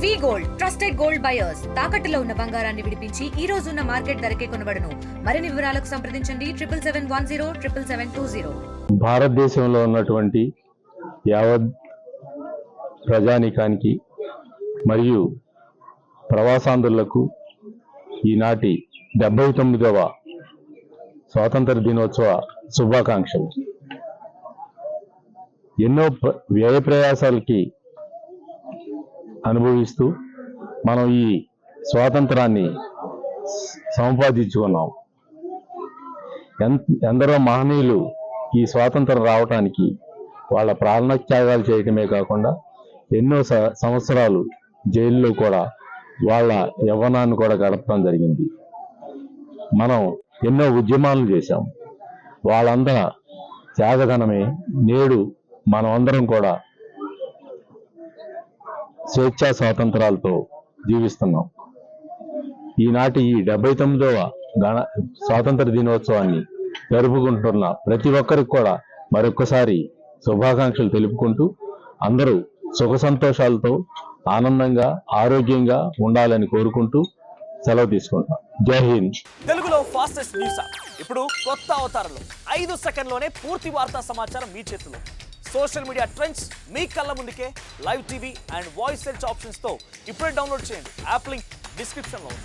వి gold trusted gold buyers తాకట్టులో ఉన్న బంగారాన్ని విడిపించి ఈ రోజు ఉన్న మార్కెట్ ధరకే కొనబడును. మరిన్ని వివరాలకు సంప్రదించండి 7771077720. భారతదేశంలో ఉన్నటువంటి యావత్ ప్రజానీకానికి మరియు ప్రవాసాంధ్రులకు ఈనాటి 79వ స్వాతంత్ర దినోత్సవ శుభాకాంక్షలు. ఎన్నో వ్యయ ప్రయాసాలకి అనుభవిస్తూ మనం ఈ స్వాతంత్రాన్ని సంపాదించుకున్నాం. ఎందరో మహనీయులు ఈ స్వాతంత్రం రావటానికి వాళ్ళ ప్రాణత్యాగాలు చేయటమే కాకుండా ఎన్నో సంవత్సరాలు జైల్లో కూడా వాళ్ళ యవ్వనాన్ని కూడా గడపడం జరిగింది. మనం ఎన్నో ఉద్యమాలు చేశాం. వాళ్ళందరూ త్యాగధనమే నేడు మనం అందరం కూడా స్వేచ్ఛా స్వాతంత్రాలతో జీవిస్తున్నాం. ఈనాటి ఈ 79వ స్వాతంత్ర దినోత్సవాన్ని జరుపుకుంటున్న ప్రతి ఒక్కరికి కూడా మరొక్కసారి శుభాకాంక్షలు తెలుపుకుంటూ అందరూ సుఖ సంతోషాలతో ఆనందంగా ఆరోగ్యంగా ఉండాలని కోరుకుంటూ సెలవు తీసుకుంటాం. జై హింద్. తెలుగులో ఫాస్టెస్ట్ న్యూస్ ఇప్పుడు కొత్త అవతారంలో 5 సెకండ్లోనే పూర్తి వార్తా సమాచారం మీ చేతిలో. సోషల్ మీడియా ట్రెండ్స్ మీ కళ్ళ ముందుకే live TV and voice search options తో ఇప్పుడే డౌన్లోడ్ చేయండి. యాప్ లింక్ డిస్క్రిప్షన్ లో ఉంది.